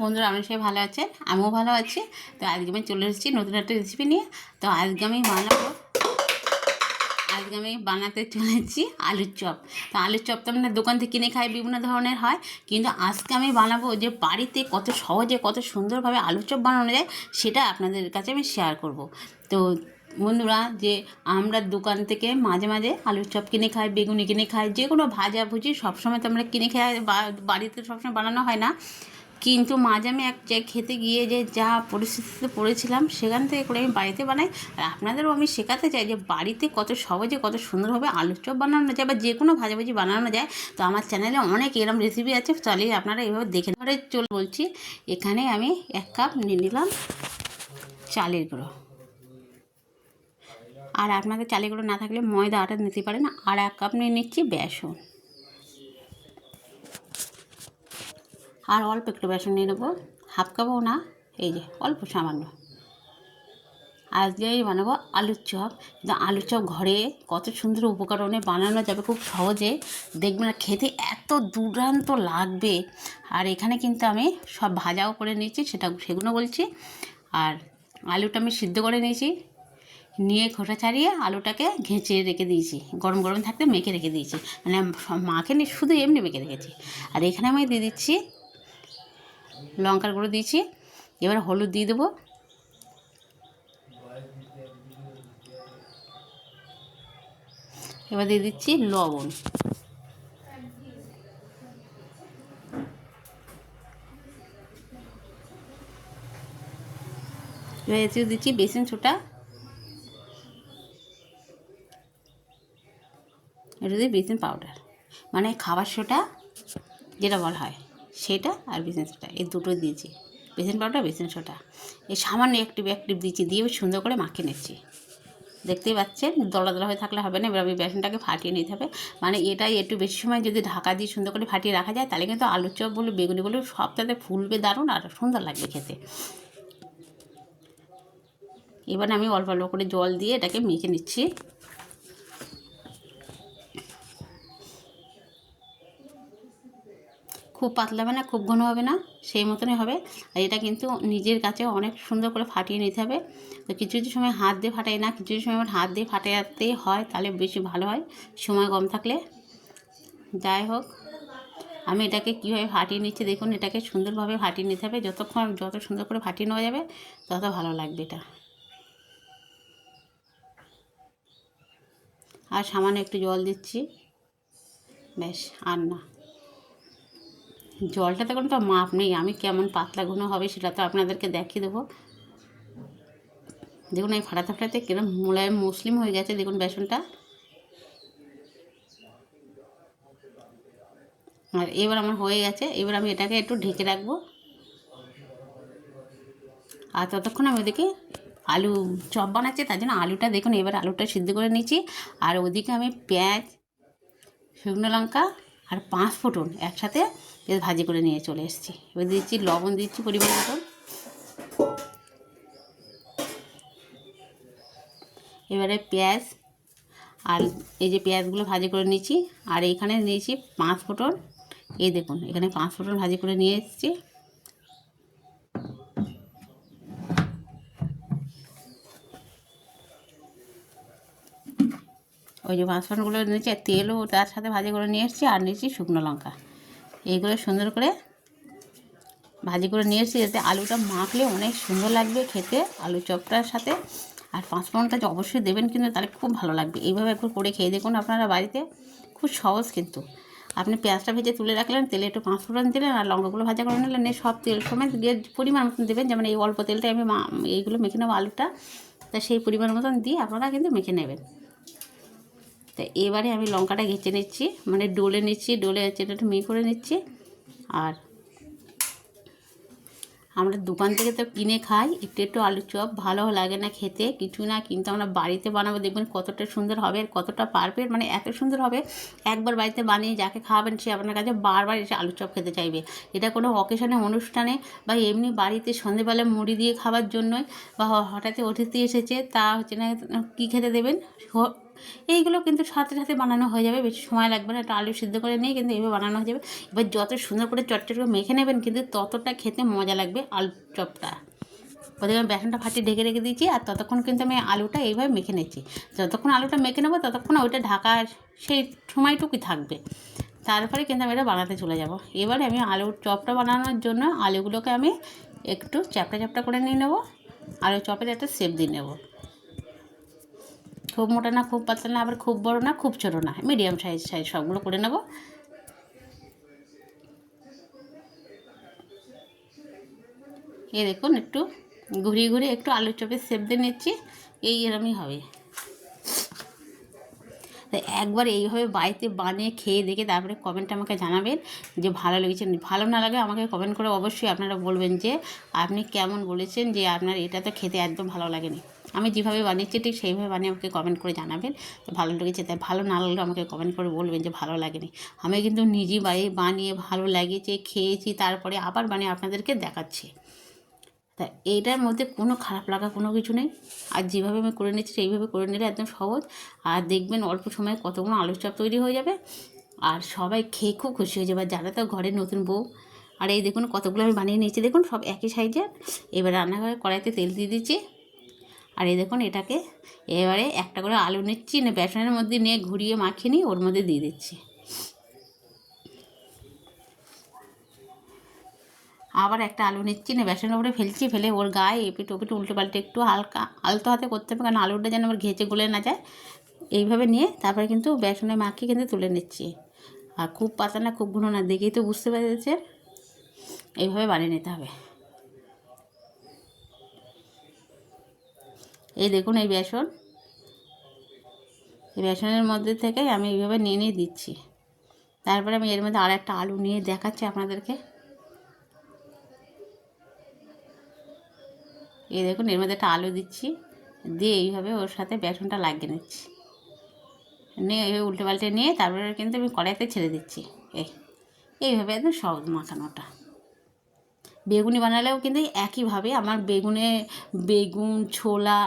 বন্ধুরা আপনি সবাই ভালো আছেন, আমিও ভালো আছি। তো আজকে আমি চলে এসেছি নতুন একটা রেসিপি নিয়ে। তো আজকে আমি বানাতে চলেছি আলুর চপ। তো আলুর চপ তো আমরা দোকান থেকে কিনে খাই, বিভিন্ন ধরনের হয়, কিন্তু আজকে আমি বানাবো যে বাড়িতে কত সহজে কত সুন্দরভাবে আলুর চপ বানানো যায়, সেটা আপনাদের কাছে আমি শেয়ার করব। তো বন্ধুরা, যে আমরা দোকান থেকে মাঝে মাঝে আলুর চপ কিনে খাই, বেগুনি কিনে খাই, যে কোনো ভাজাভুজি সবসময় তো আমরা কিনে খাই, বাড়িতে সবসময় বানানো হয় না। কিন্তু মাঝে আমি এক জায়গায় খেতে গিয়ে যে যা পরিস্থিতিতে পড়েছিলাম, সেখান থেকে করে আমি বাড়িতে বানাই। আর আপনাদেরও আমি শেখাতে চাই যে বাড়িতে কত সহজে কত সুন্দরভাবে আলুর চপ বানানো যায়, বা যে কোনো ভাজাভাজি বানানো যায়। তো আমার চ্যানেলে অনেক এরম রেসিপি আছে, তাহলে আপনারা এইভাবে দেখে ধরে বলছি। এখানে আমি 1 কাপ নিয়ে নিলাম চালের গুঁড়ো, আর আপনাদের চালের গুঁড়ো না থাকলে ময়দা আটা নিতে পারেন। আর 1 কাপ নিয়ে নিচ্ছি বেসন, আর অল্প একটু বেসন নিয়ে নেবো, 1/2 কাপও না, এই যে অল্প সামান্য। আজকে আমি বানাবো আলুর চপ। কিন্তু আলুর চপ ঘরে কত সুন্দর উপকরণে বানানো যাবে, খুব সহজে, দেখবেন না খেতে এত দুর্দান্ত লাগবে। আর এখানে কিন্তু আমি সব ভাজাও করে নিয়েছি, সেগুলো বলছি। আর আলুটা আমি সিদ্ধ করে নিয়েছি, নিয়ে খোসা ছাড়িয়ে আলুটাকে ঘেঁচে রেখে দিয়েছি, গরম গরম থাকতে মেখে রেখে দিয়েছি, মানে মাখে নি, শুধু এমনি মেখে রেখেছি। আর এখানে আমি দিয়ে দিচ্ছি লঙ্কার গুঁড়ো দিয়েছি, এবার হলুদ দিয়ে দেবো, এবার দিয়ে দিচ্ছি লবণ, এবার এতে দিচ্ছি বেসন ছোটা, এটা দিয়ে বেসন পাউডার, মানে খাবার সোটা যেটা বলা হয় সেটা, আর বেসন সোটা, এই দুটো দিয়েছি। বেসন পাউডার, বেসন সোটা, এই সামান্য একটু দিয়েছি, দিয়ে সুন্দর করে মাখিয়ে নিচ্ছি। দেখতেই পাচ্ছেন, দলা দলা হয়ে থাকলে হবে না। এবার আমি বেসনটাকে ফাটিয়ে নিতে হবে, মানে এটাই একটু বেশি সময় যদি ঢাকা দিয়ে সুন্দর করে ফাটিয়ে রাখা যায়, তাহলে কিন্তু আলুর চপ বলে বেগুনি বলে সব তাতে ফুলবে দারুণ, আর সুন্দর লাগবে খেতে। এবার আমি অল্প অল্প করে জল দিয়ে এটাকে মেখে নিচ্ছি। খুব পাতলা হবে না, খুব ঘন হবে না, সেই মতনই হবে। আর এটা কিন্তু নিজের কাছে অনেক সুন্দর করে ফাটিয়ে নিতে হবে। তো কিছু কিছু সময় হাত দিয়ে ফাটাই না, কিছু কিছু সময় আমার হাত দিয়ে ফাটাতে হয়, তাহলে বেশি ভালো হয় সময় কম থাকলে। যাই হোক, আমি এটাকে কীভাবে ফাটিয়ে নিচ্ছি দেখুন। এটাকে সুন্দরভাবে ফাটিয়ে নিতে হবে, যত সুন্দর করে ফাটিয়ে নেওয়া যাবে তত ভালো লাগবে এটা। আর সামান্য একটু জল দিচ্ছি, ব্যাস, আর না। জলটাতে কোনো তো মাপ নেই, আমি কেমন পাতলা ঘন হবে সেটা তো আপনাদেরকে দেখিয়ে দেবো। দেখুন এই ফাটাতে ফাটাতে কিরম মোলায়েম মুসলিম হয়ে গেছে, দেখুন বেসনটা। আর এবার আমার হয়ে গেছে, এবার আমি এটাকে একটু ঢেকে রাখবো। আর ততক্ষণ আমি ওদিকে আলু চপ বানাচ্ছি, তার জন্য আলুটা দেখুন, এবার আলুটা সিদ্ধ করে নিচ্ছি। আর ওদিকে আমি পেঁয়াজ, শুকনো লঙ্কা আর 5 ফোঁটন একসাথে ভাজি করে নিয়ে চলে এসেছি। এবার দিচ্ছি লবণ, দিচ্ছি পরিমাণ মতন। এবারে পেঁয়াজ, আর এই যে পেঁয়াজগুলো ভাজি করে নিয়েছি, আর এইখানে নিয়েছি 5 ফোঁটন। এই দেখুন এখানে 5 ফোঁটন ভাজি করে নিয়ে এসেছি। ওই যে 5 ফোঁটনগুলো নিয়েছি, আর তেলও তার সাথে ভাজি করে নিয়ে এসেছি। আর নিয়েছি শুকনো লঙ্কা, এইগুলো সুন্দর করে ভাজি করে নিয়ে এসেছি, যাতে আলুটা মাখলে অনেক সুন্দর লাগবে খেতে আলু চপটার সাথে। আর 5 ফোঁড়নটা যে অবশ্যই দেবেন, কিন্তু তাহলে খুব ভালো লাগবে। এইভাবে একবার করে খেয়ে দেখুন আপনারা বাড়িতে, খুব সহজ। কিন্তু আপনি পেঁয়াজটা ভেজে তুলে রাখলেন, তেলে একটু 5 ফোঁড়ন দিলেন, আর লঙ্কাগুলো ভাজা করে নিলেন, সব তেল সময় দিয়ে পরিমাণ মতন দেবেন। যেমন এই অল্প তেলটা আমি এইগুলো মেখে নেবো আলুটা, তা সেই পরিমাণ মতন দিয়ে আপনারা কিন্তু মেখে নেবেন। তা এবারে আমি লঙ্কাটা ঘেঁচে নিচ্ছি, মানে ডলে নিচ্ছি, ডলে এটা একটু করে নিচ্ছি। আর আমরা দোকান থেকে তো কিনে খাই, একটু একটু আলুর চপ ভালো লাগে না খেতে কিছু না, কিন্তু আমরা বাড়িতে বানাবো, দেখবেন কতটা সুন্দর হবে আর কতটা পারফেক্ট, মানে এত সুন্দর হবে। একবার বাড়িতে বানিয়ে যাকে খাওয়াবেন, সে আপনার কাছে বারবার এসে আলুর চপ খেতে চাইবে। এটা কোনো অকেশনে, অনুষ্ঠানে, বা এমনি বাড়িতে সন্ধেবেলা মুড়ি দিয়ে খাওয়ার জন্যই, বা হঠাৎ অতিথি এসেছে, তা হচ্ছে না, কী খেতে দেবেন, এইগুলো কিন্তু সাথে সাথে বানানো হয়ে যাবে, বেশি সময় লাগবে না। একটা আলু সিদ্ধ করে নিয়ে কিন্তু এইভাবে বানানো হয়ে যাবে। এবার যত সুন্দর করে চটচট করে মেখে নেবেন কিন্তু ততটা খেতে মজা লাগবে আলুর চপটা। ওদিকে আমি বেসনটা ফাটিয়ে ঢেকে রেখে দিয়েছি, আর ততক্ষণ কিন্তু আমি আলুটা এইভাবে মেখে নিচ্ছি। যতক্ষণ আলুটা মেখে নেবো ততক্ষণ ওইটা ঢাকার সেই সময়টুকুই থাকবে, তারপরে কিন্তু আমি এটা বানাতে চলে যাব। এবারে আমি আলুর চপটা বানানোর জন্য আলুগুলোকে আমি একটু চ্যাপটা চ্যাপটা করে নিয়ে নেবো। আলুর চপের একটা শেপ দিয়ে নেব, খুব মোটা না, খুব পাতলা না, আবার খুব বড় না, খুব ছোটো না, মিডিয়াম সাইজ সবগুলো করে নেব। এই দেখুন একটু ঘুরিয়ে ঘুরিয়ে একটু আলুর চপের শেপ দিয়ে নিচ্ছি, এই এরমই হবে। তো একবার এইভাবে বাড়িতে বানিয়ে খেয়ে দেখে তারপরে কমেন্টে আমাকে জানাবেন যে ভালো লেগেছে। ভালো না লাগে আমাকে কমেন্ট করে অবশ্যই আপনারা বলবেন যে আপনি কেমন বলেছেন, যে আপনার এটা তো খেতে একদম ভালো লাগেনি। আমি যেভাবে বানিয়েছি ঠিক সেইভাবে বানিয়ে আমাকে কমেন্ট করে জানাবেন তো ভালো লেগেছে। তাই ভালো না লাগলে আমাকে কমেন্ট করে বলবেন যে ভালো লাগেনি। আমি কিন্তু নিজেই বানিয়ে ভালো লাগিয়েছে, খেয়েছি, তারপরে আবার বানিয়ে আপনাদেরকে দেখাচ্ছি। তা এইটার মধ্যে কোনো খারাপ লাগা কোনো কিছু নেই। আর যেভাবে আমি করে নিচ্ছি সেইভাবে করে নিলে একদম সহজ। আর দেখবেন অল্প সময়ে কতগুলো আলুর চপ তৈরি হয়ে যাবে, আর সবাই খেয়ে খুব খুশি হয়ে যাবে। আর যারা তো ঘরের নতুন বউ, আর এই দেখুন কতগুলো আমি বানিয়ে নিয়েছি, দেখুন সব একই সাইজের। এবার রান্নাঘরে কড়াইতে তেল দিয়ে দিচ্ছি, আর এই দেখুন এটাকে এবারে একটা করে আলু নিচ্ছি, না বেসনের মধ্যে নিয়ে ঘুরিয়ে মাখিয়ে নিয়ে ওর মধ্যে দিয়ে দিচ্ছি। আবার একটা আলু নিচ্ছি, না বেসনের উপরে ফেলছি, ফেলে ওর গায়ে এপিট ওপিট উল্টে পাল্টে একটু হালকা আলতো হাতে করতে হবে, কারণ আলুটা যেন আমার ঘেঁচে গলে না যায়। এইভাবে নিয়ে তারপরে কিন্তু বেসনে মাখিয়ে কিন্তু তুলে নিচ্ছি। আর খুব পাতলা না, খুব ঘন না, দেখেই তো বুঝতে পেরেছেন। এইভাবে বানিয়ে নিতে হবে। এই দেখুন এই বেসনের মধ্যে থেকে আমি এইভাবে নিয়ে নিয়ে দিচ্ছি। তারপরে আমি এর মধ্যে আর একটা আলু নিয়ে দেখাচ্ছি আপনাদেরকে। এই দেখুন এর মধ্যে একটা আলু দিচ্ছি, দিয়ে এইভাবে ওর সাথে বেসনটা লাগিয়ে নিচ্ছি, নিয়ে এইভাবে উল্টে পাল্টে নিয়ে তারপরে কিন্তু আমি কড়াইতে ছেড়ে দিচ্ছি। এইভাবে একদম সহজ মাখানোটা। বেগুনি বানালেও কিন্তু একইভাবে আমার বেগুন, ছোলা,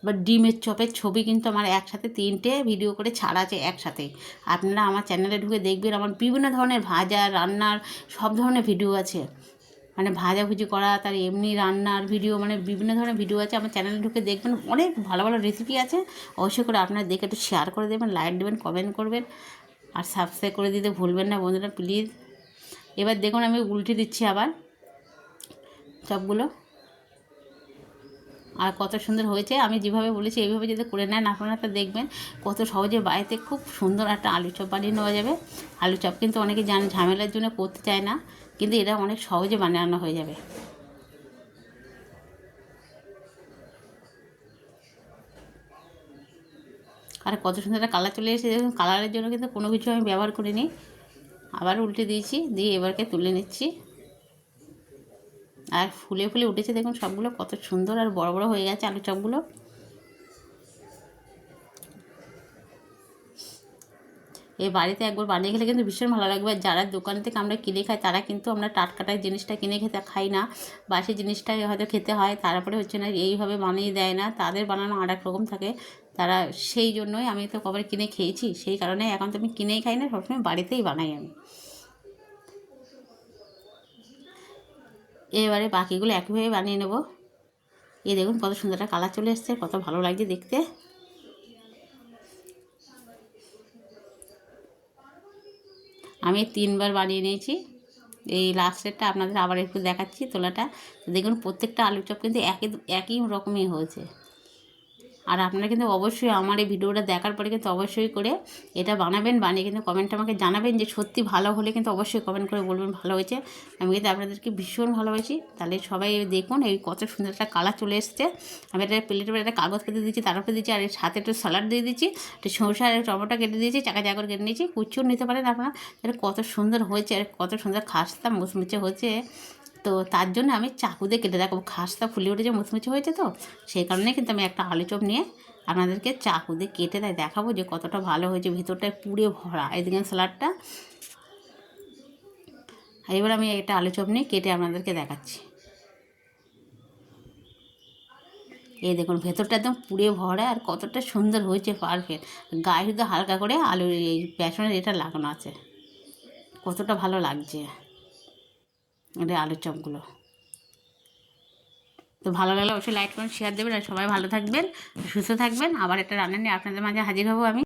বা ডিমের চপের ছবি কিন্তু আমার একসাথে 3টে ভিডিও করে ছাড়া আছে একসাথে। আপনারা আমার চ্যানেলে ঢুকে দেখবেন, আমার বিভিন্ন ধরনের ভাজা, রান্নার সব ধরনের ভিডিও আছে। মানে ভাজাভুজি করা, তার এমনি রান্নার ভিডিও, মানে বিভিন্ন ধরনের ভিডিও আছে। আমার চ্যানেলে ঢুকে দেখবেন, অনেক ভালো ভালো রেসিপি আছে। অবশ্যই করে আপনারা দেখে একটু শেয়ার করে দেবেন, লাইক দেবেন, কমেন্ট করবেন, আর সাবস্ক্রাইব করে দিতে ভুলবেন না বন্ধুরা প্লিজ। এবার দেখুন আমি উল্টে দিচ্ছি আবার সবগুলো, আর কত সুন্দর হয়েছে। আমি যেভাবে বলেছি এইভাবে যদি করে নেন আপনারা তো দেখবেন কত সহজে বাড়িতে খুব সুন্দর একটা আলু চপ বানিয়ে নেওয়া যাবে। আলু চপ কিন্তু অনেকে ঝামেলার জন্য করতে চায় না, কিন্তু এটা অনেক সহজে বানানো হয়ে যাবে। আর কত সুন্দর একটা কালার চলে এসেছে, দেখুন কালারের জন্য কিন্তু কোনো কিছু আমি ব্যবহার করিনি। আবার উল্টে দিয়েছি, দিয়ে এবারকে তুলে নিচ্ছি। আর ফুলে ফুলে উঠেছে দেখুন সবগুলো, কত সুন্দর আর বড় বড় হয়ে গেছে আলু চপগুলো। এই বাড়িতে একবার বানিয়ে খেলে কিন্তু ভীষণ ভালো লাগবে। আর যারা দোকান থেকে আমরা কিনে খাই তারা কিন্তু আমরা টাটকাটাই জিনিসটা কিনে খেতে খাই না, বাসি জিনিসটাই হয়তো খেতে হয়। তারপরে হচ্ছে না এইভাবে বানিয়ে দেয় না, তাদের বানানো আর এক রকম থাকে। তারা সেই জন্যই, আমি তো কবার কিনে খেয়েছি, সেই কারণে এখন তো আমি কিনেই খাই না, সবসময় বাড়িতেই বানাই আমি। এবারে বাকিগুলো একইভাবে বানিয়ে নেব। এই দেখুন কত সুন্দর একটা কালার চলে এসছে, কত ভালো লাগছে দেখতে। আমি 3বার বানিয়ে নিয়েছি। এই লাস্টেরটা আপনাদের আবার একটু দেখাচ্ছি তোলাটা। দেখুন প্রত্যেকটা আলু চপ কিন্তু একই রকমই হয়েছে। আর আপনারা কিন্তু অবশ্যই আমার এই ভিডিওটা দেখার পরে কিন্তু অবশ্যই করে এটা বানাবেন, বানিয়ে কিন্তু কমেন্টে আমাকে জানাবেন যে সত্যি ভালো হলে কিন্তু অবশ্যই কমেন্ট করে বলবেন ভালো হয়েছে। আমি কিন্তু আপনাদেরকে ভীষণ ভালোবাসি। তাহলে সবাই দেখুন এই কত সুন্দর একটা কালার চলে এসছে। আমি একটা প্লেটের উপরে একটা কাগজ পেতে দিচ্ছি, তার উপরে দিচ্ছি, আর এর সাথে একটু স্যালাড দিয়ে দিচ্ছি, একটু শসা আর টমেটো কেটে দিয়েছি, চাকা করে কেটে নিয়েছি, কুচিও নিতে পারেন আপনারা। এটা কত সুন্দর হয়েছে, আর কত সুন্দর খাস্তা মুচমুচে হয়েছে। তো তার জন্য আমি চাকু দিয়ে কেটে দেখাবো, খাসটা ফুলে উঠেছে, মুচমুচে হয়েছে, তো সেই কারণে কিন্তু আমি একটা আলু চপ নিয়ে আপনাদেরকে চাকু দিয়ে কেটে দেখাবো যে কতটা ভালো হয়েছে, ভিতরটায় পুড়ে ভরা। এদিকে স্যালাডটা, আর এবার আমি একটা আলু চপ নিয়ে কেটে আপনাদেরকে দেখাচ্ছি। এই দেখুন ভেতরটা একদম পুড়ে ভরা আর কতটা সুন্দর হয়েছে, পারফেক্ট। গায়ে শুধু হালকা করে আলুর এই বেসনের এটা লাগানো আছে, কতটা ভালো লাগছে এটা আলুর চপগুলো। তো ভালো লাগলে অবশ্যই লাইক করুন, শেয়ার দেবেন, আর সবাই ভালো থাকবেন, সুস্থ থাকবেন। আবার একটা রান্না নিয়ে আপনাদের মাঝে হাজির হব আমি।